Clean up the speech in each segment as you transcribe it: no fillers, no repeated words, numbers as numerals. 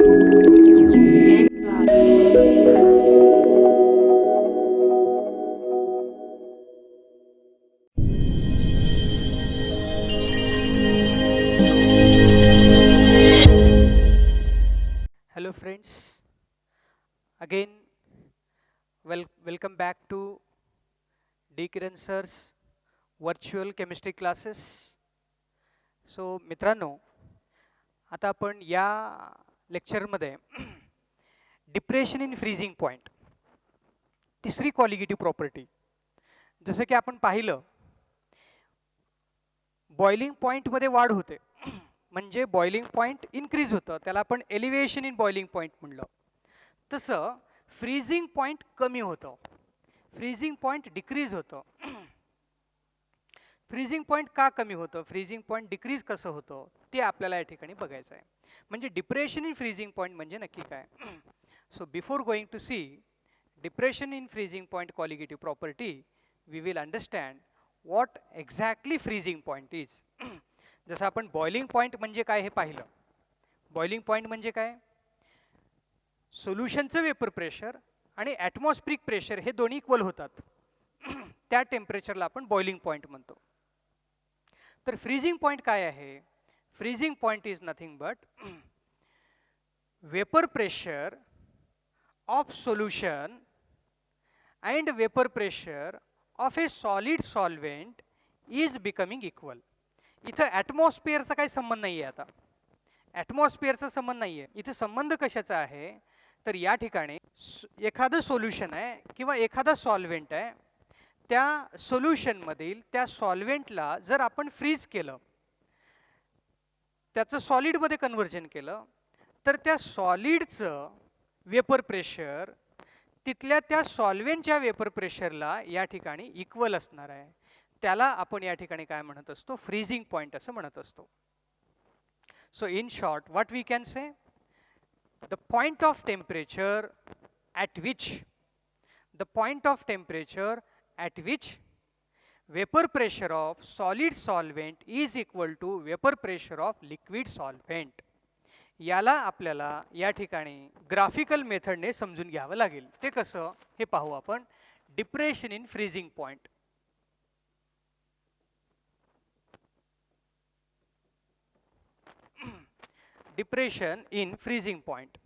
Hello friends, again welcome back to D. Kiran sir's virtual chemistry classes. So मित्रांनो, आता आपण या लेक्चरमध्ये डिप्रेशन इन फ्रीजिंग पॉइंट, तिसरी कॉलिगेटिव्ह प्रॉपर्टी, जसं की आपण पाहिलं बॉइलिंग पॉईंटमध्ये वाढ होते म्हणजे बॉइलिंग पॉईंट इन्क्रीज होतं, त्याला आपण एलिव्हेशन इन बॉइलिंग पॉईंट म्हणलं. तसं फ्रीजिंग पॉईंट कमी होतं, फ्रीजिंग पॉईंट डिक्रीज होतं. फ्रीजिंग पॉईंट का कमी होतं, फ्रीजिंग पॉईंट डिक्रीज कसं होतं ते आपल्याला या ठिकाणी बघायचं आहे. म्हणजे डिप्रेशन इन फ्रीजिंग पॉईंट म्हणजे नक्की काय. So before going to see depression in freezing point colligative property, we will understand what exactly freezing point is. जसं आपण बॉइलिंग पॉईंट म्हणजे काय हे पाहिलं. बॉइलिंग पॉईंट म्हणजे काय, सोल्युशनचं वेपर प्रेशर आणि ॲटमॉस्फिरिक प्रेशर हे दोन्ही इक्वल होतात त्या टेम्परेचरला आपण बॉइलिंग पॉईंट म्हणतो. तर फ्रीजिंग पॉईंट काय आहे, freezing point is nothing but vapour pressure of solution and vapour pressure of A solid solvent is becoming equal. इथं ॲटमॉस्फिअरचा काही संबंध नाही आहे. आता ॲटमॉस्फिअरचा संबंध नाही आहे इथे. संबंध कशाचा आहे तर या ठिकाणी एखादं सोल्युशन आहे किंवा एखादा सॉल्व्हेंट आहे, त्या सोल्युशनमधील त्या सॉल्व्हेंटला जर आपण फ्रीज केलं, त्याचं सॉलिडमध्ये कन्व्हर्जन केलं, तर त्या सॉलिडचं वेपर प्रेशर तिथल्या त्या सॉल्व्हेंटच्या वेपर प्रेशरला या ठिकाणी इक्वल असणार आहे. त्याला आपण या ठिकाणी काय म्हणत असतो, फ्रीजिंग पॉईंट असं म्हणत असतो. So in short what we can say, the point of temperature at which vapor pressure of solid solvent is equal to vapor pressure of liquid solvent. याला आपल्याला या ठिकाणी ग्राफिकल मेथडने समजून घ्यावं लागेल. ते कसं हे पाहू आपण. Depression in freezing point. Depression in freezing point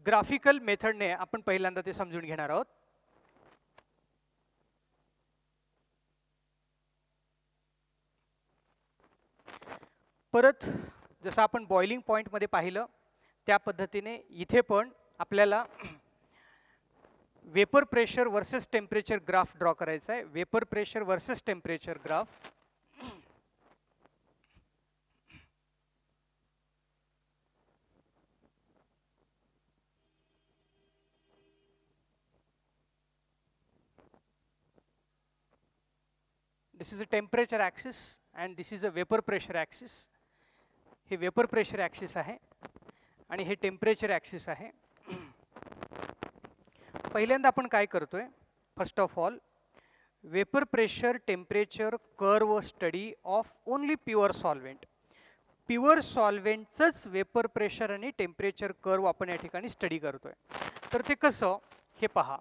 graphical मेथडने आपण पहिल्यांदा ते समजून घेणार आहोत. परत जसं आपण बॉइलिंग पॉइंट मध्ये पाहिलं त्या पद्धतीने इथे पण आपल्याला vapour pressure versus temperature graph draw करायचा आहे. Vapour pressure versus temperature graph. This is a temperature axis and this is a vapor pressure axis. हे वेपर प्रेशर ॲक्सिस आहे आणि हे टेम्परेचर ॲक्सिस आहे. पहिल्यांदा आपण काय करतोय, first of all vapour pressure temperature curve study of only pure solvent. Pure सॉल्व्हेंटचंच वेपर प्रेशर आणि टेम्परेचर कर्व आपण या ठिकाणी स्टडी करतोय. तर ते कसं हे पहा.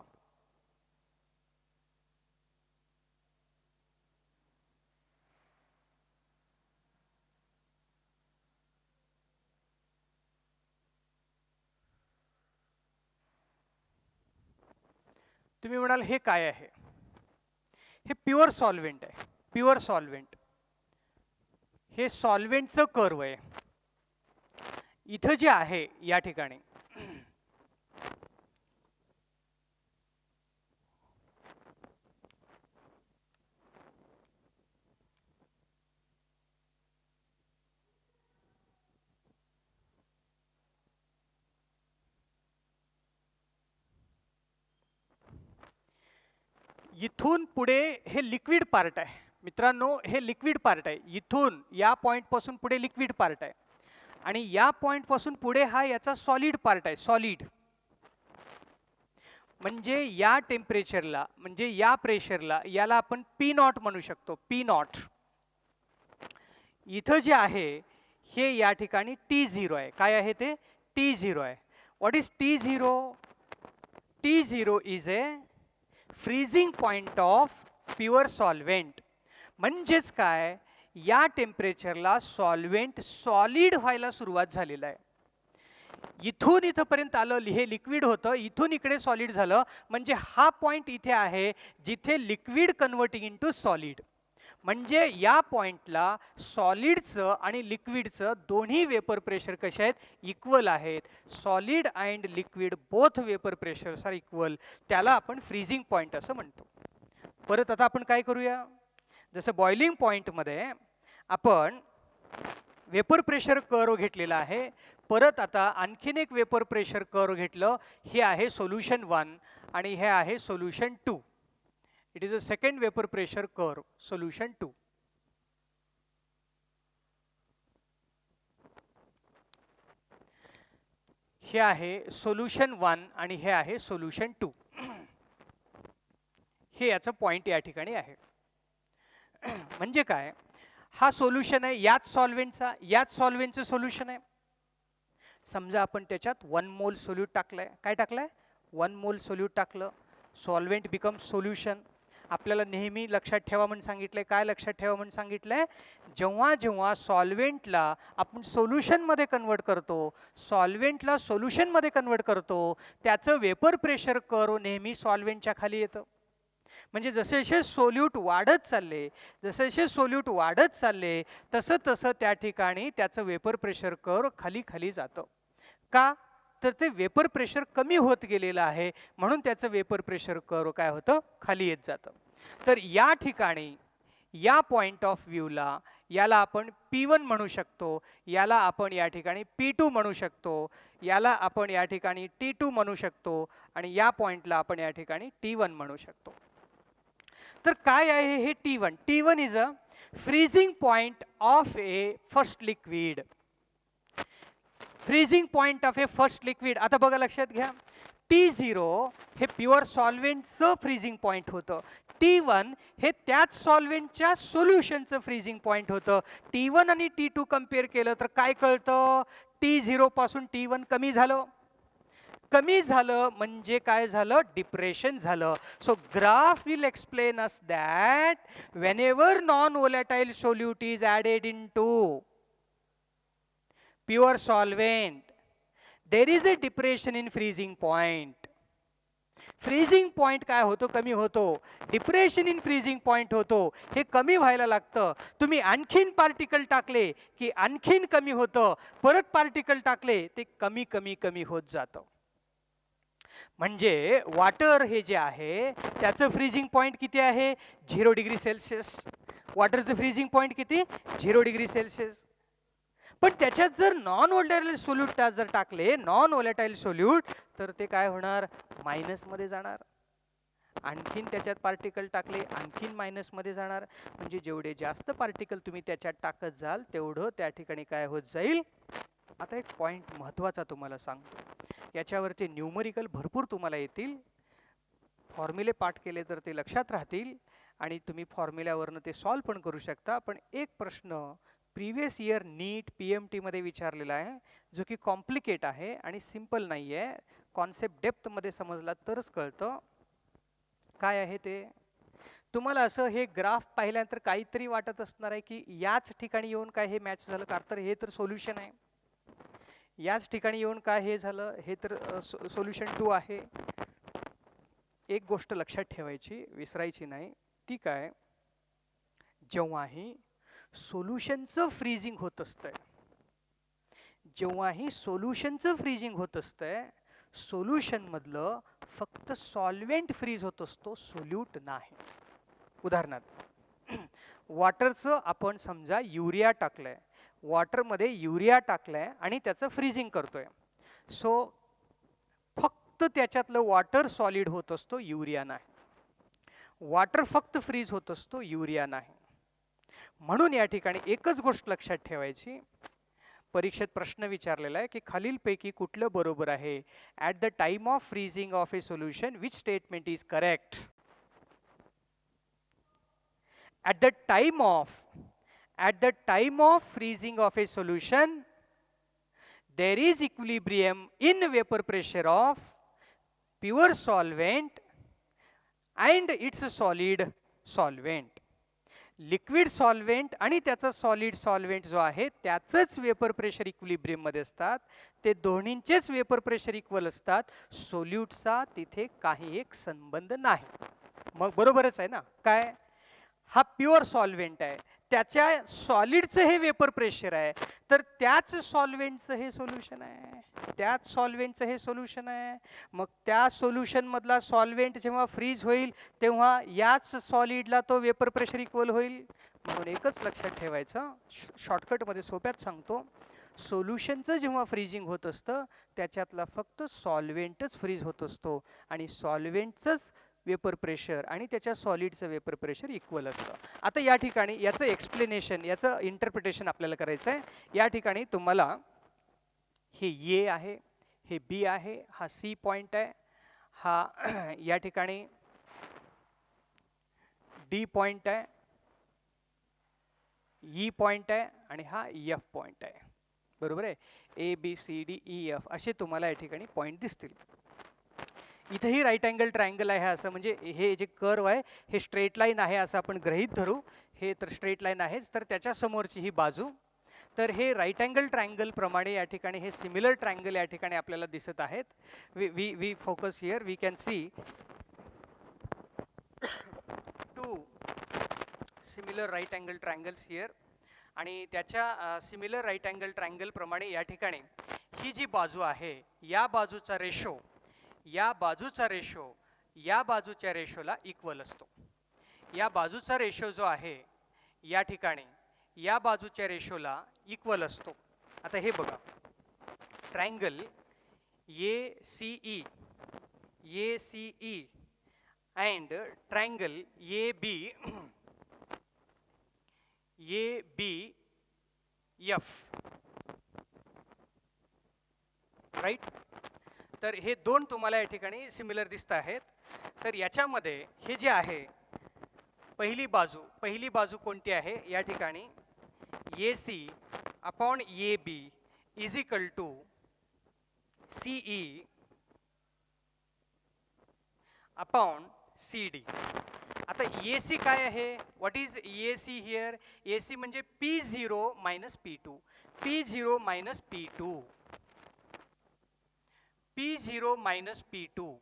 तुम्ही म्हणाल हे काय आहे, हे प्युअर सॉल्व्हेंट आहे. प्युअर सॉल्व्हेंट हे सॉल्व्हेंटचं कर्व आहे. इथं जे आहे या ठिकाणी इथून पुढे हे लिक्विड पार्ट आहे. मित्रांनो हे लिक्विड पार्ट आहे. इथून या पॉइंट पासून पुढे लिक्विड पार्ट आहे आणि या पॉइंट पासून पुढे हा याचा सॉलिड पार्ट आहे. सॉलिड म्हणजे या टेम्परेचरला म्हणजे या प्रेशरला याला आपण पी नॉट म्हणू शकतो. P not. इथं जे आहे हे या ठिकाणी T0 आहे. काय आहे ते? T0 आहे. What is T0? T0 is a freezing point of pure solvent. म्हणजेच काय, या टेम्परेचरला सॉल्व्हेंट सॉलिड व्हायला सुरुवात झालेलं आहे. इथून इथपर्यंत आलं, हे लिक्विड होतं, इथून इकडे सॉलिड झालं, म्हणजे हा पॉइंट इथे आहे जिथे लिक्विड कन्वर्टिंग इनटू सॉलिड. म्हणजे या पॉइंटला सॉलिडचं आणि लिक्विडचं दोन्ही वेपर प्रेशर कसे आहेत? इक्वल आहेत. Solid and liquid both vapour pressures are equal. त्याला आपण फ्रीजिंग पॉइंट असं म्हणतो. परत आता आपण काय करूया, जसं बॉइलिंग पॉइंटमध्ये आपण वेपर प्रेशर कर्व घेतलेला आहे, परत आता आणखीन एक वेपर प्रेशर कर्व घेतलं. हे आहे सोल्युशन 1 आणि हे आहे solution 2. It is a second vapour pressure curve, solution 2. हे आहे सोल्युशन 1 आणि हे आहे सोल्युशन 2. हे याचं पॉइंट या ठिकाणी आहे. म्हणजे काय, हा सोल्युशन आहे याच सॉल्व्हेंटचं सोल्युशन आहे. समजा आपण त्याच्यात 1 मोल सोल्यूट टाकलंय. काय टाकलंय? 1 मोल सोल्यूट टाकलं. Solvent become solution. आपल्याला नेहमी लक्षात ठेवा म्हणून सांगितलंय. काय लक्षात ठेवा म्हणून सांगितलंय? जेव्हा जेव्हा सॉल्व्हेंटला आपण सोल्युशनमध्ये कन्वर्ट करतो, सॉल्व्हेंटला सोल्युशनमध्ये कन्वर्ट करतो, त्याचं वेपर प्रेशर कर्व नेहमी सॉल्व्हेंटच्या खाली येतं. म्हणजे जसे जसे सोल्यूट वाढत चालले, जसे जसे सोल्यूट वाढत चालले, तसं तसं त्या ठिकाणी त्याचं वेपर प्रेशर कर्व खाली खाली जातं. का? तर ते वेपर प्रेशर कमी होत गेलेलं आहे, म्हणून त्याचं वेपर प्रेशर कर्व काय होतं? खाली येत जातं. तर या ठिकाणी या पॉइंट ऑफ व्ह्यूला याला आपण P1 म्हणू शकतो, याला आपण या ठिकाणी P2 म्हणू शकतो, याला आपण या ठिकाणी T2 म्हणू शकतो आणि या पॉइंटला आपण या ठिकाणी T1 म्हणू शकतो. तर काय आहे हे T1? T1 is a freezing point of A first liquid. Freezing point of A first liquid. आता बघा, लक्षात घ्या, T0 हे प्युअर सॉल्व्हेंटचं फ्रीजिंग पॉइंट होतं. T1 हे त्याच सॉल्व्हेंटच्या सोल्युशनचं फ्रीजिंग पॉइंट होतं. T1 आणि T2 कम्पेअर केलं तर काय कळतं? T0 पासून T1 कमी झालं. कमी झालं म्हणजे काय झालं? डिप्रेशन झालं. So graph will explain us that whenever non volatile solute is added into pure solvent, there is a depression in freezing point. Freezing point काय होतो? कमी होतो. डिप्रेशन इन फ्रीजिंग पॉइंट होतो. हे कमी व्हायला लागतं. तुम्ही आणखीन पार्टिकल टाकले की आणखीन कमी होतं, परत पार्टिकल टाकले ते कमी कमी कमी होत जातं. म्हणजे वॉटर हे जे आहे त्याचं फ्रीजिंग पॉइंट किती आहे? 0 डिग्री सेल्सिअस. वॉटरचं फ्रीजिंग पॉइंट किती? 0 डिग्री सेल्सिअस. पण त्याच्यात जर नॉन व्होलॅटाइल सोल्यूट जर टाकले, नॉन व्होलॅटाइल सोल्यूट, तर ते काय होणार? मायनस मध्ये जाणार. आणखीन त्याच्यात पार्टिकल टाकले, आणखीन मायनस मध्ये जाणार. म्हणजे जेवढे जास्त पार्टिकल तुम्ही त्याच्यात टाकत जाल तेवढं त्या ठिकाणी काय होत जाईल? आता एक पॉइंट महत्वाचा तुम्हाला सांगतो, याच्यावरचे न्यूमरिकल भरपूर तुम्हाला येतील. फॉर्म्युले पाठ केले तर ते लक्षात राहतील आणि तुम्ही फॉर्म्युल्यावरनं ते सॉल्व पण करू शकता. पण एक प्रश्न प्रीवियस इयर नीट PMT मध्ये विचारलेला आहे, जो की कॉम्प्लिकेट आहे आणि सिंपल नाही आहे. कॉन्सेप्ट डेप्थ मध्ये समजला तरच कळतं. काय आहे ते? तुम्हाला असं हे ग्राफ पाहिल्यानंतर काहीतरी वाटत असणार आहे की याच ठिकाणी येऊन काय हे मॅच झालं, का तर हे तर सोल्युशन आहे. याच ठिकाणी येऊन काय हे झालं, हे तर सोल्युशन 2 आहे. एक गोष्ट लक्षात ठेवायची, विसरायची नाही. ती काय? जेव्हाही सोल्युशनचं फ्रीजिंग होत असतंय, जेव्हाही सोल्युशनचं फ्रीजिंग होत असतंय, सोल्युशन मधलं फक्त सॉल्व्हेंट फ्रीज होत असतो, सोल्यूट नाही. उदाहरणार्थ वॉटरचं आपण समजा युरिया टाकलंय, वॉटरमध्ये युरिया टाकलंय आणि त्याचं फ्रीजिंग करतोय. सो फक्त त्याच्यातलं वॉटर सॉलिड होत असतो, युरिया नाही. वॉटर फक्त फ्रीज होत असतो, युरिया नाही. म्हणून या ठिकाणी एकच गोष्ट लक्षात ठेवायची, परीक्षेत प्रश्न विचारलेला आहे की खालीलपैकी कुठलं बरोबर आहे? At the time of freezing of A solution which statement is correct? At the time of at the time of freezing of a solution, there is equilibrium in vapor pressure of pure solvent and its solid solvent. Liquid solvent आणि त्याचा solid solvent जो आहे त्याचंच vapour pressure equilibrium मध्ये असतात. ते दोन्हींचेच vapour pressure equal असतात. सोल्यूटचा तिथे काही एक संबंध नाही. मग बरोबरच आहे ना. काय, हा प्युअर सॉल्व्हेंट आहे, त्याच्या सॉलिडचं हे वेपर प्रेशर आहे, तर त्याच सॉल्व्हेंटचं हे सोल्युशन आहे, त्याच सॉल्व्हेंटचं हे सोल्युशन आहे. मग त्या सोल्युशन मधला सॉल्व्हेंट जेव्हा फ्रीज होईल तेव्हा याच सॉलिडला तो वेपर प्रेशर इक्वल होईल. म्हणून एकच लक्षात ठेवायचं, शॉर्टकटमध्ये सोप्यात सांगतो, सोल्युशनचं जेव्हा फ्रीजिंग होत असतं त्याच्यातला फक्त सॉल्व्हेंटच फ्रीज होत असतो आणि सॉल्व्हेंटचंच वेपर प्रेशर आणि त्याच्या सॉलिडचं वेपर प्रेशर इक्वल असतं. आता या ठिकाणी याचं एक्सप्लेनेशन, याचं इंटरप्रिटेशन आपल्याला करायचं आहे. या ठिकाणी तुम्हाला हे ए आहे, हे बी आहे, हा सी पॉइंट आहे, हा या ठिकाणी डी पॉइंट आहे, ई पॉइंट आहे आणि हा एफ पॉइंट आहे. बरोबर आहे. A B C D E F असे तुम्हाला या ठिकाणी पॉइंट दिसतील. इथेही राईट अँगल ट्रायंगल आहे असं, म्हणजे हे जे कर्व आहे हे स्ट्रेट लाईन आहे असं आपण गृहीत धरू. हे तर स्ट्रेट लाईन आहेच, तर त्याच्या समोरची ही बाजू, तर हे राईट अँगल ट्रायंगल प्रमाणे या ठिकाणी हे सिमिलर ट्रायंगल या ठिकाणी आपल्याला दिसत आहेत. We focus here, we can see two similar right angle triangles here. आणि त्याच्या सिमिलर राईट अँगल ट्रायंगल प्रमाणे या ठिकाणी ही जी बाजू आहे या बाजूचा रेशो, या बाजूचा रेशो या बाजूच्या रेशोला इक्वल असतो. या बाजूचा रेशो जो आहे या ठिकाणी या बाजूच्या रेशोला इक्वल असतो. आता हे बघा, triangle A C E and triangle A B F, right. तर हे दोन तुम्हाला या ठिकाणी सिमिलर दिसत आहेत. तर याच्यामध्ये हे जे आहे पहिली बाजू कोणती आहे या ठिकाणी, A C upon A B is equal to CE upon C D. आता ए सी काय आहे, what is A C here? A C म्हणजे P0 minus P2, P0 minus P2, P0 minus P2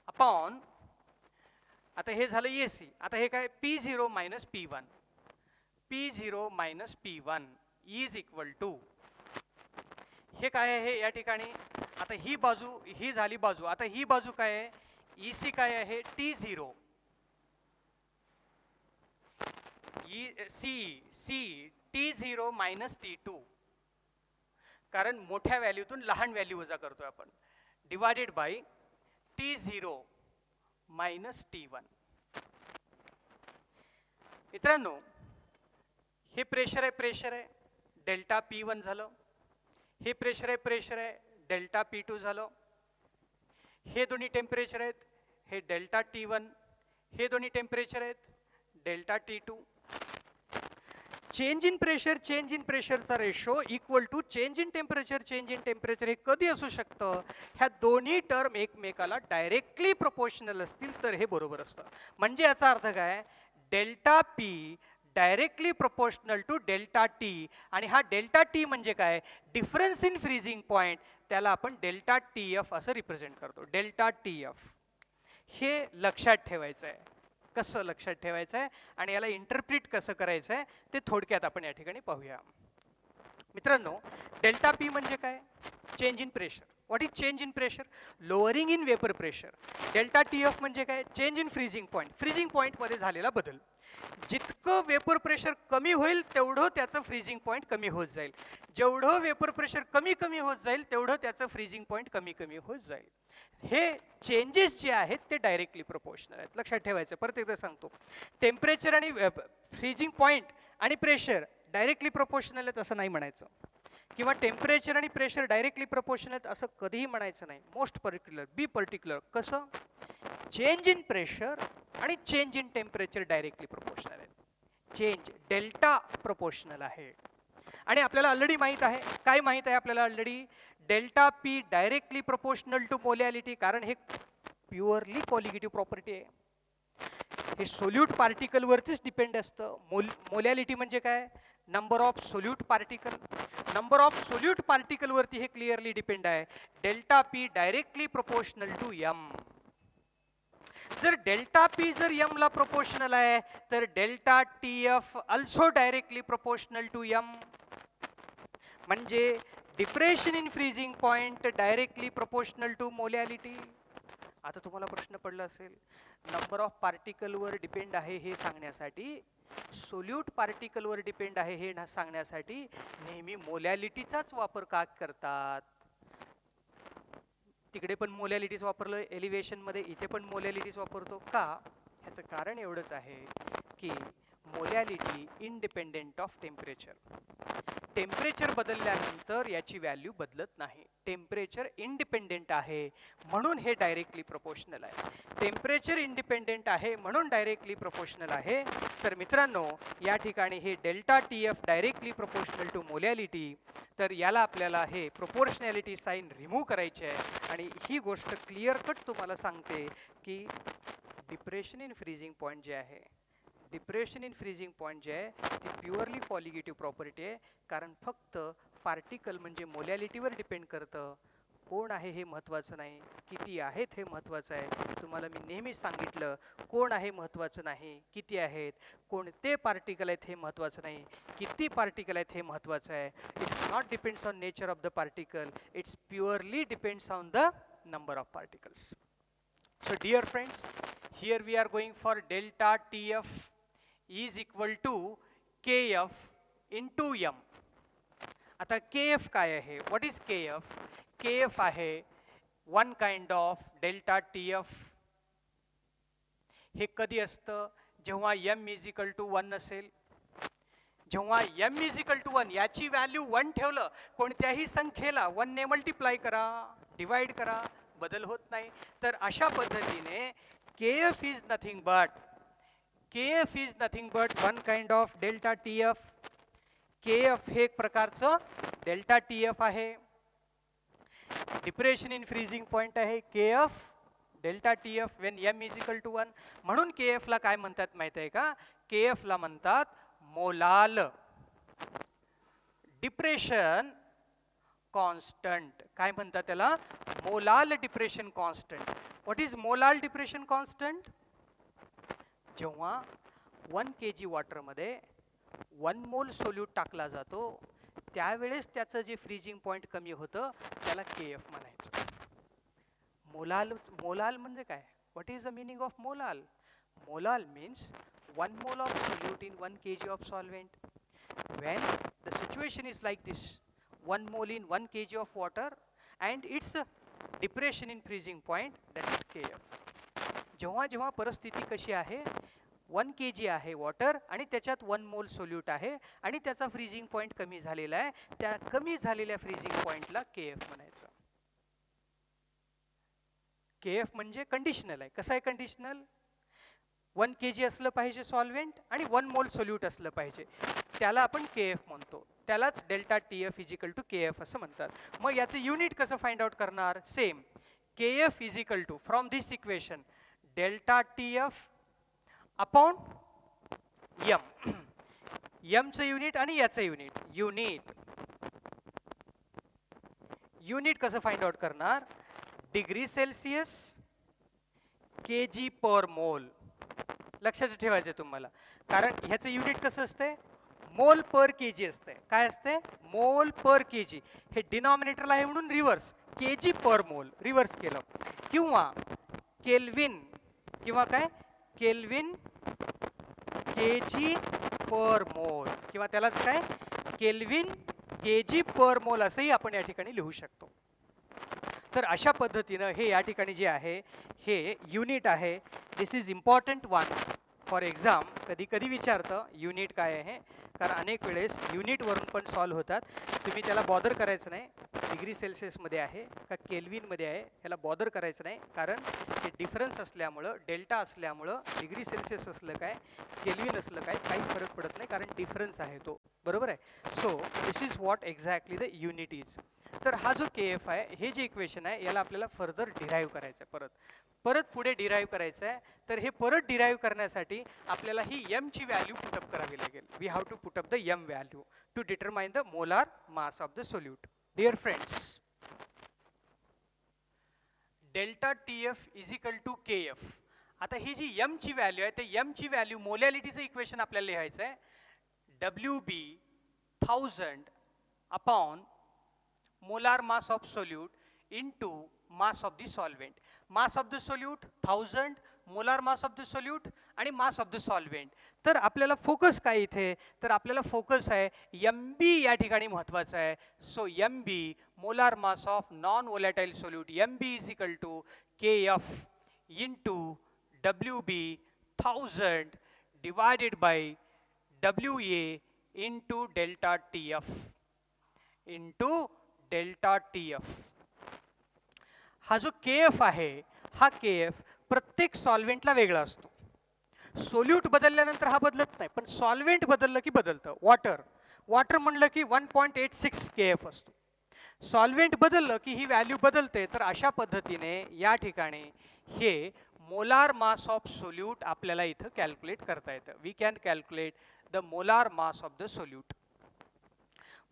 upon, आता हे झालं ए C. आता हे काय, P0 minus P1, P0 minus P1 is equal to, हे काय आहे या ठिकाणी. आता ही बाजू, ही झाली बाजू. आता ही बाजू काय आहे, ई सी काय आहे, T0 C T0 minus T2, कारण मोठ्या व्हॅल्यूतून लहान व्हॅल्यू वजा करतोय आपण, divided by T0 minus T1. मित्रांनो, हे प्रेशर आहे डेल्टा P1 झालं, हे प्रेशर आहे डेल्टा P2 झालं, हे दोन्ही टेम्परेचर आहेत, हे डेल्टा T1, हे दोन्ही टेम्परेचर आहेत डेल्टा T2. चेंज इन प्रेशरचा ratio equal to change in temperature हे कधी असू शकतं, ह्या दोन्ही टर्म एकमेकाला डायरेक्टली प्रोपोर्शनल असतील तर हे बरोबर असतं. म्हणजे याचा अर्थ काय, delta P directly proportional to delta T, आणि हा डेल्टा टी म्हणजे काय, डिफरन्स इन फ्रीजिंग पॉइंट, त्याला आपण डेल्टा टी एफ असं रिप्रेझेंट करतो. डेल्टा टी एफ हे लक्षात ठेवायचं आहे. कसं लक्षात ठेवायचं आहे आणि याला इंटरप्रिट कसं करायचं आहे ते थोडक्यात आपण या ठिकाणी पाहूया. मित्रांनो, डेल्टा पी म्हणजे काय, change in pressure. What is change in pressure, lowering in vapour pressure. Delta T F म्हणजे काय, चेंज इन फ्रीजिंग पॉईंट मध्ये झालेला बदल. जितकं वेपर प्रेशर कमी होईल तेवढं त्याचं फ्रीजिंग पॉईंट कमी होत जाईल, जेवढं वेपर प्रेशर कमी होत जाईल तेवढं त्याचं फ्रीजिंग पॉईंट कमी होत जाईल. हे चेंजेस जे आहेत ते डायरेक्टली प्रोपोर्शनल आहेत. लक्षात ठेवायचं, परत एकदा सांगतो, टेम्परेचर आणि फ्रीजिंग पॉईंट आणि प्रेशर डायरेक्टली प्रोपोर्शनल आहेत असं नाही म्हणायचं, किंवा टेम्परेचर आणि प्रेशर डायरेक्टली प्रोपोर्शनल आहेत असं कधीही म्हणायचं नाही. मोस्ट पर्टिक्युलर, बी पर्टिक्युलर. कसं, चेंज इन प्रेशर आणि change in temperature directly proportional आहेत. चेंज डेल्टा प्रोपोर्शनल आहे. आणि आपल्याला ऑलरेडी माहित आहे, काय माहित आहे आपल्याला already, delta P directly proportional to molality, कारण हे प्युअरली कॉलिगेटिव्ह प्रॉपर्टी आहे. हे सोल्यूट पार्टिकल वरतीच डिपेंड असतं. मोलॅलिटी म्हणजे काय, number of solute particle. Number of solute particle वरती हे क्लिअरली डिपेंड आहे. Delta P directly proportional to M. जर डेल्टा पी जर एम ला प्रोपोर्शनल आहे तर delta T F also directly proportional to M. म्हणजे depression in freezing point directly proportional to molality. आता तुम्हाला प्रश्न पडला असेल, नंबर ऑफ पार्टिकल वर डिपेंड आहे हे सांगण्यासाठी, सोल्यूट पार्टिकल वर डिपेंड आहे हे सांगण्यासाठी नेहमी मोलॅलिटीचाच वापर का करतात. तिकडे पण मोलॅलिटीज वापरलं एलिव्हेशन मध्ये, इथे पण मोलॅलिटीज वापरतो का. ह्याचं कारण एवढंच आहे की molality independent of temperature. Temperature बदलल्यानंतर याची व्हॅल्यू बदलत नाही. टेम्परेचर इंडिपेंडेंट आहे म्हणून हे डायरेक्टली प्रोपोर्शनल आहे. टेम्परेचर इंडिपेंडेंट आहे म्हणून डायरेक्टली प्रोपोर्शनल आहे. तर मित्रांनो, या ठिकाणी हे delta T F directly proportional to molality. तर याला आपल्याला हे प्रोपोर्शनॅलिटी साइन रिमूव्ह करायचे आहे. आणि ही गोष्ट क्लिअर कट तुम्हाला सांगते की डिप्रेशन इन फ्रीजिंग पॉइंट जे आहे, डिप्रेशन इन फ्रीजिंग पॉइंट जे आहे ती प्युअरली कॉलिगेटिव्ह प्रॉपर्टी आहे. कारण फक्त पार्टिकल म्हणजे मोलॅलिटीवर डिपेंड करतं. कोण आहे हे महत्त्वाचं नाही, किती आहेत हे महत्त्वाचं आहे. तुम्हाला मी नेहमी सांगितलं, कोण आहे महत्त्वाचं नाही, किती आहेत, कोणते पार्टिकल आहेत हे महत्त्वाचं नाही, किती पार्टिकल आहेत हे महत्त्वाचं आहे. It's not depends on nature of the particle, it's purely depends on the number of particles. So dear friends, here we are going for delta TF is equal to KF into M. आता KF काय आहे, what is KF? KF आहे one kind of delta TF. हे कधी असतं, जेव्हा M is equal to 1 असेल. जेव्हा M is equal to 1 याची व्हॅल्यू 1 ठेवलं, कोणत्याही संख्येला 1 ने मल्टिप्लाय करा, डिवाइड करा, बदल होत नाही. तर अशा पद्धतीने KF is nothing but one kind of delta TF. KF हे एक प्रकारचं डेल्टा TF आहे. डिप्रेशन इन फ्रीजिंग पॉइंट आहे KF delta TF when M is equal to 1. म्हणून KF ला काय म्हणतात माहित आहे का, KF ला म्हणतात मोलाल डिप्रेशन कॉन्स्टंट. काय म्हणतात त्याला, molal depression constant. What is molal depression constant? जेव्हा 1 kg वॉटर मध्ये 1 मोल सोल्यूट टाकला जातो त्यावेळेस त्याचं जे फ्रीजिंग पॉइंट कमी होतं त्याला KF म्हणायचं. मोलाल म्हणजे काय, what is the meaning of molal? Molal means 1 mole of solute in 1 kg of solvent. When the situation is like this, 1 mole in 1 kg of water and its depression in freezing point, that is KF. जेव्हा जेव्हा परिस्थिती कशी आहे, 1 kg आहे water आणि त्याच्यात 1 मोल solute आहे आणि त्याचा फ्रीजिंग पॉइंट कमी झालेला आहे, त्या कमी झालेल्या फ्रीजिंग पॉइंटला KF म्हणायचं. KF म्हणजे कंडिशनल आहे. कसं आहे कंडिशनल? 1 kg असलं पाहिजे सॉल्व्हेंट आणि 1 मोल सोल्यूट असलं पाहिजे, त्याला आपण KF म्हणतो. त्यालाच delta TF is equal to KF असं म्हणतात. मग याचं युनिट कसं फाइंड आउट करणार? Same, KF is equal to from this equation delta TF upon M. M चं युनिट आणि याचं युनिट. युनिट कसं फाइंड आउट करणार? Degree Celsius kg per mole. लक्षात ठेवायचं तुम्हाला, कारण ह्याचं युनिट कसं असते, मोल पर kg असते. काय असते? मोल पर kg. हे डिनॉमिनेटरला आहे म्हणून रिव्हर्स, kg पर मोल रिव्हर्स केलं. किंवा केल्विन, किंवा काय केल्विन kg पर मोल, किंवा त्यालाच काय केल्विन kg पर मोल असंही आपण या ठिकाणी लिहू शकतो. तर अशा पद्धतीनं हे या ठिकाणी जे आहे हे युनिट आहे. This is important one for exam. कधी कधी विचारतं युनिट काय आहे, कारण अनेक वेळेस युनिटवरून पण सॉल्व्ह होतात. तुम्ही त्याला बॉदर करायचं नाही डिग्री सेल्सिअसमध्ये आहे का केल्विनमध्ये आहे, याला बॉदर करायचं नाही, कारण हे डिफरन्स असल्यामुळं, डेल्टा असल्यामुळं डिग्री सेल्सिअस असलं काय केल्विन असलं काय काही फरक पडत नाही, कारण डिफरन्स आहे तो, बरोबर आहे. So this is what exactly the unit is. तर हा जो के एफ आहे, हे जे इक्वेशन आहे याला आपल्याला फर्दर डिराईव्ह करायचं आहे, परत पुढे डिराईव्ह करायचं आहे. तर हे परत डिराईव्ह करण्यासाठी आपल्याला ही एम ची व्हॅल्यू पुटअप करावी लागेल. We have to put up the M value to determine the molar mass of the solute. Dear friends, delta T F is equal to K F. आता ही जी एम ची value आहे, ते M ची value मोलॅलिटीचं equation आपल्याला लिहायचं आहे. W B 1000 upon molar mass of solute into mass of the solvent. Mass of the solute 1000, molar mass of the solute आणि mass of the solvent. तर आपल्याला फोकस काय इथे, तर आपल्याला फोकस आहे MB या ठिकाणी महत्वाचा आहे. So MB molar mass of non volatile solute, MB is equal to KF into WB 1000 divided by WA into delta TF into delta T F. हा जो के एफ आहे, हा के एफ प्रत्येक सॉल्व्हेंटला वेगळा असतो. सोल्यूट बदलल्यानंतर हा बदलत नाही, पण सॉल्व्हेंट बदललं की बदलतं. वॉटर म्हणलं की 1.86 के एफ असतो. सॉल्व्हेंट बदललं की ही व्हॅल्यू बदलते. तर अशा पद्धतीने या ठिकाणी हे मोलार मास ऑफ सोल्यूट आपल्याला इथं कॅल्क्युलेट करता येतं. We can calculate the molar mass of the solute.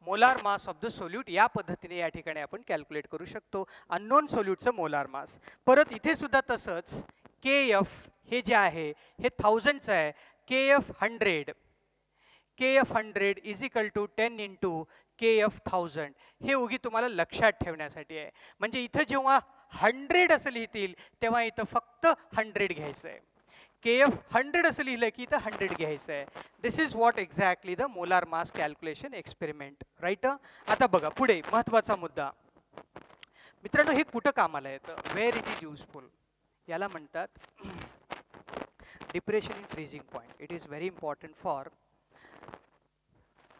Molar mass of the solute या पद्धतीने या ठिकाणी आपण कॅल्क्युलेट करू शकतो अननोन सोल्यूटचं मोलार मास. परत इथे सुद्धा तसंच के एफ हे जे आहे हे 1000चं आहे. K F 100, K F 100 is equal to 10 into K F 1000. हे उगी तुम्हाला लक्षात ठेवण्यासाठी आहे. म्हणजे इथं जेव्हा 100 असं लिहितील तेव्हा इथं फक्त 100 घ्यायचं आहे. के एफ 100 असं लिहिलं की इथं 100 घ्यायचं आहे. This is what exactly the molar mass calculation experiment, right. आता बघा पुढे महत्वाचा मुद्दा मित्रांनो, हे कुठं कामाला येतं, वेअर इट इज युजफुल. याला म्हणतात depression in freezing point. It is very important for.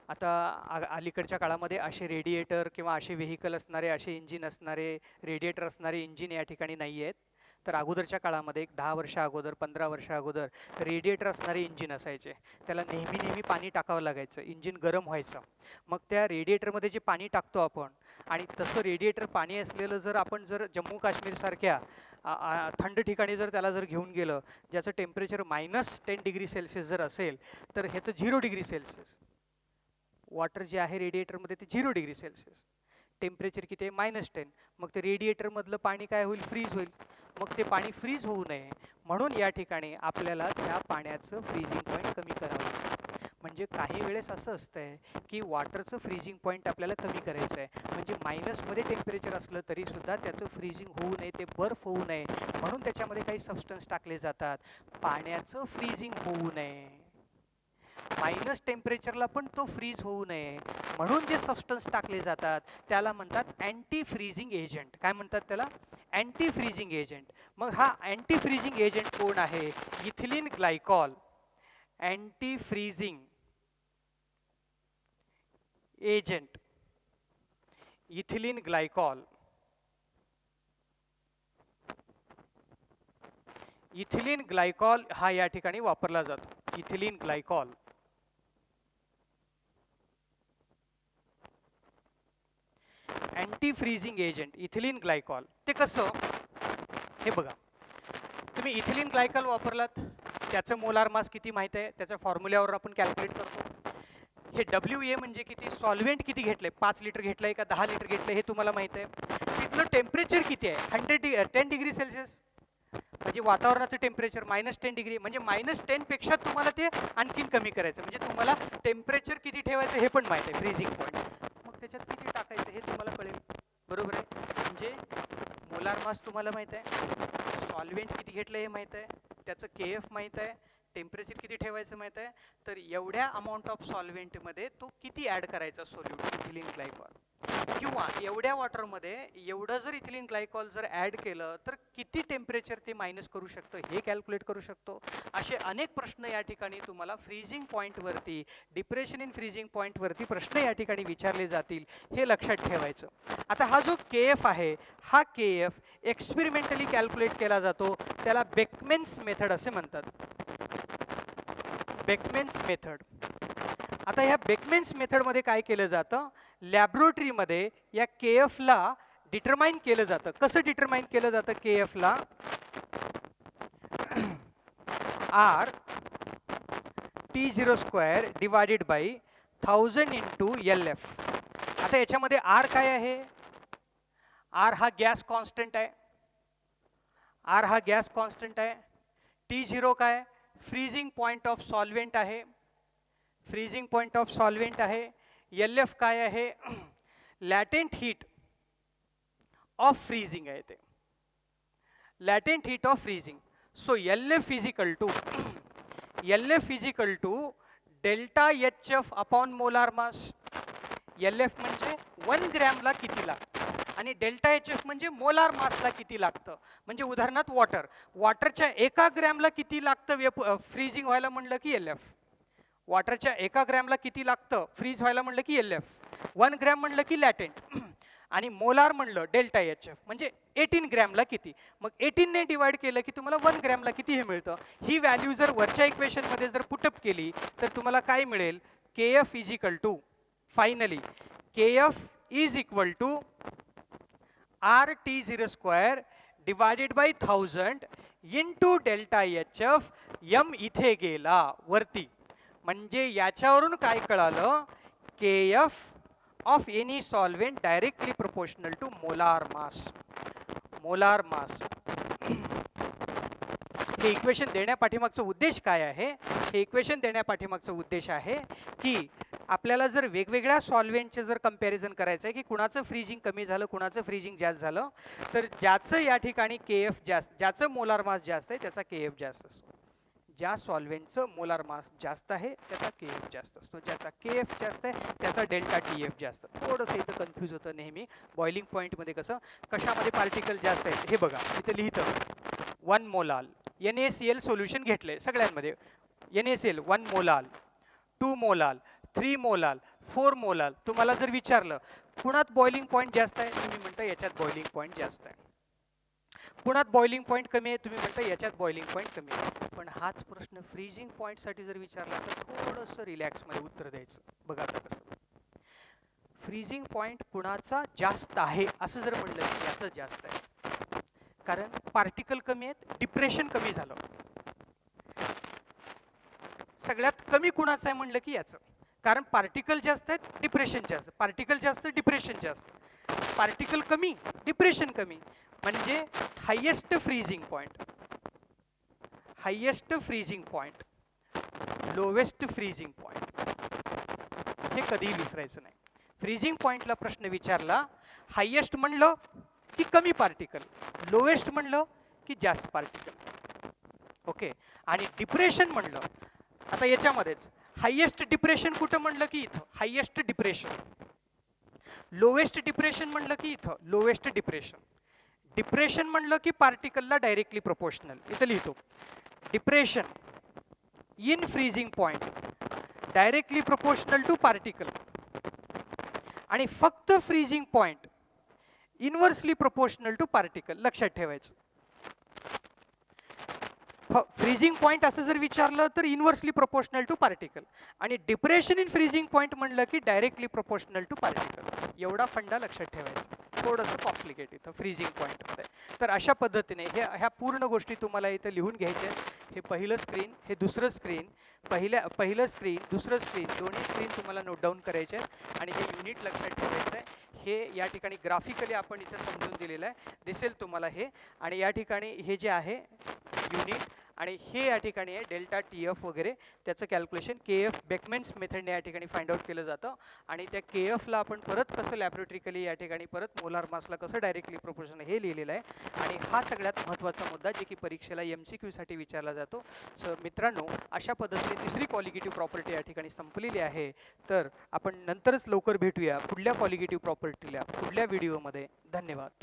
आता अलीकडच्या काळामध्ये असे रेडिएटर किंवा असे व्हेकल असणारे, असे इंजिन असणारे, रेडिएटर असणारे इंजिन या ठिकाणी नाही आहेत. तर अगोदरच्या काळामध्ये एक 10 वर्ष अगोदर, 15 वर्ष अगोदर रेडिएटर असणारे इंजिन असायचे. त्याला नेहमी पाणी टाकावं लागायचं, इंजिन गरम व्हायचं. मग त्या रेडिएटरमध्ये जे पाणी टाकतो आपण, आणि तसं रेडिएटर पाणी असलेलं जर आपण जर जम्मू काश्मीरसारख्या थंड ठिकाणी जर त्याला जर घेऊन गेलं, ज्याचं टेम्परेचर -10 डिग्री सेल्सिअस जर असेल, तर ह्याचं 0 डिग्री सेल्सिअस. वॉटर जे आहे रेडिएटरमध्ये ते 0 डिग्री सेल्सिअस. टेम्परेचर किती आहे -10. मग ते रेडिएटरमधलं पाणी काय होईल, फ्रीज होईल. मग ते पाणी फ्रीज होऊ नये म्हणून या ठिकाणी आपल्याला त्या पाण्याचं फ्रीजिंग पॉईंट कमी करावं लागतं. म्हणजे काही वेळेस असं असतंय की वॉटरचं फ्रीजिंग पॉईंट आपल्याला कमी करायचं आहे. म्हणजे मायनसमध्ये टेम्परेचर असलं तरी सुद्धा त्याचं फ्रीजिंग होऊ नये, ते बर्फ होऊ नये म्हणून त्याच्यामध्ये काही सबस्टन्स टाकले जातात. पाण्याचं फ्रीजिंग होऊ नये, मायनस टेम्परेचरला पण तो फ्रीज होऊ नये म्हणून जे सबस्टन्स टाकले जातात त्याला म्हणतात अँटी फ्रीजिंग एजंट. काय म्हणतात त्याला, अँटी फ्रीजिंग एजंट. मग हा अँटी फ्रीजिंग एजंट कोण आहे, ethylene glycol. Anti freezing agent ethylene glycol. Ethylene glycol हा या ठिकाणी वापरला जातो. Ethylene glycol. Anti freezing agent ethylene glycol. ते कसं, हे बघा, तुम्ही इथिलीन ग्लायकॉल वापरलात, त्याचं मोलार मास किती माहित आहे, त्याच्या फॉर्म्युल्यावर आपण कॅल्क्युलेट करतो. हे WA म्हणजे किती, सॉल्व्हेंट किती घेतलंय, 5 लिटर घेतलंय का 10 लिटर घेतलंय हे तुम्हाला माहित आहे. तिथलं टेम्परेचर किती आहे, 10 डिग्री सेल्सिअस. म्हणजे वातावरणाचं टेम्परेचर -10 डिग्री, म्हणजे -10 पेक्षा तुम्हाला ते आणखीन कमी करायचं. म्हणजे तुम्हाला टेम्परेचर किती ठेवायचं हे पण माहित आहे, फ्रीजिंग पॉईंट. मग त्याच्यात किती टाकायचं हे तुम्हाला कळेल, बरोबर आहे. म्हणजे मोलार मास तुम्हाला माहित आहे, सॉल्व्हेंट किती घेतलं हे माहित आहे, त्याचं KF माहित आहे, टेम्परेचर किती ठेवायचं माहित आहे. तर एवढ्या अमाऊंट ऑफ सॉल्व्हेंटमध्ये तो किती ॲड करायचा सोल्यूट, इथिलीन ग्लायकॉल. किंवा एवढ्या वॉटरमध्ये एवढं जर इथिलीन ग्लायकॉल जर ॲड केलं तर किती टेम्परेचर ते मायनस करू शकतं हे कॅल्क्युलेट करू शकतो. असे अनेक प्रश्न या ठिकाणी तुम्हाला फ्रीजिंग पॉईंटवरती, डिप्रेशन इन फ्रीजिंग पॉईंटवरती प्रश्न या ठिकाणी विचारले जातील, हे लक्षात ठेवायचं. आता हा जो KF आहे, हा KF एक्सपेरिमेंटली कॅल्क्युलेट केला जातो, त्याला बेकमेन्स मेथड असे म्हणतात. बेकमेन्स मेथड. आता ह्या बेकमेन्स मेथडमध्ये काय केलं जातं, लॅबोरेटरीमध्ये या KF ला डिटरमाइन केलं जातं. कसं डिटरमाइन केलं जातं KF ला? R T02 divided by 1000 into LF. आता याच्यामध्ये R काय आहे? R हा गॅस कॉन्स्टंट आहे. R हा गॅस कॉन्स्टंट आहे. T0 काय? फ्रीजिंग पॉइंट ऑफ सॉल्व्हेंट आहे. फ्रीजिंग पॉइंट ऑफ सॉल्व्हेंट आहे. LF काय आहे? लॅटेंट हीट ऑफ फ्रीजिंग आहे ते. Latent heat of freezing. So LF is equal to delta HF upon molar mass. LF म्हणजे 1 ग्रॅमला किती लागतं आणि डेल्टा HF म्हणजे मोलार मासला किती लागतं. म्हणजे उदाहरणार्थ वॉटरच्या 1 ग्रॅमला किती लागतं फ्रीजिंग व्हायला म्हणलं की LF. वॉटरच्या 1 ग्रॅमला किती लागतं फ्रीज व्हायला म्हणलं की LF. 1 ग्रॅम म्हणलं की लॅटेंट आणि मोलार म्हणलं डेल्टा HF म्हणजे 18 ग्रॅमला किती. मग 18 ने डिवाइड केलं की तुम्हाला 1 ग्रॅमला किती हे मिळतं. ही व्हॅल्यू जर वरच्या इक्वेशनमध्ये जर पुटअप केली तर तुम्हाला काय मिळेल? KF is equal to, finally KF is equal to RT02 divided by 1000 into delta HF. M इथे गेला वरती. म्हणजे याच्यावरून काय कळालं? KF of any solvent directly proportional to molar mass. Molar mass. हे इक्वेशन देण्यापाठीमागचा उद्देश काय आहे? हे इक्वेशन देण्यापाठीमागचा उद्देश आहे की आपल्याला जर वेगवेगळ्या सॉल्व्हेंटचे जर कंपॅरिझन करायचं आहे की कुणाचं फ्रीजिंग कमी झालं, कुणाचं फ्रीजिंग जास्त झालं, तर ज्याचं या ठिकाणी KF जास्त, ज्याचं मोलार मास जास्त आहे त्याचा KF जास्त असतो. ज्या सॉल्व्हेंटचं मोलार मास जास्त आहे त्याचा KF जास्त असतो. ज्याचा KF जास्त आहे त्याचा डेल्टा TF जास्त. थोडंसं इथं कन्फ्यूज होतं नेहमी. बॉइलिंग पॉईंटमध्ये कशामध्ये पार्टिकल जास्त आहेत हे बघा. इथं लिहितं 1 मोलाल NaCl सोल्युशन घेतलंय सगळ्यांमध्ये. NaCl 1 molal, 2 molal, 3 molal, 4 molal. तुम्हाला जर विचारलं कुणात बॉइलिंग पॉईंट जास्त आहे, तुम्ही म्हणता याच्यात बॉइलिंग पॉईंट जास्त आहे. कुणात बॉइलिंग पॉईंट कमी आहे, तुम्ही म्हणता याच्यात बॉइलिंग पॉईंट कमी आहे. पण हाच प्रश्न फ्रीजिंग पॉईंटसाठी जर विचारला तर थोडंसं रिलॅक्समध्ये उत्तर द्यायचं. बघा आता कसं. फ्रीजिंग पॉईंट कुणाचा जास्त आहे असं जर म्हणलं की याचं जास्त आहे, कारण पार्टिकल कमी आहेत, डिप्रेशन कमी झालं. सगळ्यात कमी कुणाचं आहे म्हणलं की याचं, कारण पार्टिकल जास्त आहेत, डिप्रेशन जास्त. पार्टिकल जास्त, डिप्रेशन जास्त. पार्टिकल कमी, डिप्रेशन कमी. म्हणजे highest freezing point, highest freezing point, lowest freezing point, हे कधीही विसरायचं नाही. फ्रीजिंग पॉइंटला प्रश्न विचारला, हायेस्ट म्हणलं की कमी पार्टिकल, लोवेस्ट म्हणलं की जास्त पार्टिकल. ओके. आणि डिप्रेशन म्हणलं, आता याच्यामध्येच हायेस्ट डिप्रेशन कुठं म्हणलं की इथं हायेस्ट डिप्रेशन, लोवेस्ट डिप्रेशन म्हणलं की इथं लोवेस्ट डिप्रेशन. डिप्रेशन म्हणलं की पार्टिकलला डायरेक्टली प्रोपोर्शनल. इथं लिहितो depression in freezing point directly proportional to particle. आणि फक्त freezing point inversely proportional to particle. लक्षात ठेवायचं. फ्रीजिंग पॉइंट असं जर विचारलं तर इनवर्सली प्रोपोर्शनल टू पार्टिकल. आणि डिप्रेशन इन फ्रीजिंग पॉइंट म्हणलं की डायरेक्टली प्रोपोर्शनल टू पार्टिकल. एवढा फंडा लक्षात ठेवायचा. थोडंसं कॉम्प्लिकेट इथं फ्रीजिंग पॉइंटमध्ये. तर अशा पद्धतीने ह्या पूर्ण गोष्टी तुम्हाला इथं लिहून घ्यायच्या. हे पहिलं स्क्रीन, हे दुसरं स्क्रीन, पहिलं स्क्रीन, दुसरं स्क्रीन, दोन्ही स्क्रीन तुम्हाला नोट डाऊन करायचे आहेत. आणि हे युनिट लक्षात ठेवायचं आहे. हे या ठिकाणी ग्राफिकली आपण इथं समजून दिलेलं आहे, दिसेल तुम्हाला हे. आणि या ठिकाणी हे जे आहे युनिट आणि हे या ठिकाणी आहे डेल्टा टी एफ वगैरे, त्याचं कॅल्क्युलेशन के एफ बेकमेन्स मेथडने या ठिकाणी फाइंड आउट केलं जातं. आणि त्या के एफला आपण परत कसं लॅबोरेटरिकली या ठिकाणी परत मोलार मासला कसं डायरेक्टली प्रोपोर्शन हे लिहिलेलं आहे. आणि हा सगळ्यात महत्त्वाचा मुद्दा जे की परीक्षेला MCQ साठी विचारला जातो. सो मित्रांनो, अशा पद्धतीने तिसरी कॉलिगेटिव्ह प्रॉपर्टी या ठिकाणी संपलेली आहे. तर आपण नंतरच लवकर भेटूया पुढल्या कॉलिगेटिव्ह प्रॉपर्टीला पुढल्या व्हिडिओमध्ये. धन्यवाद.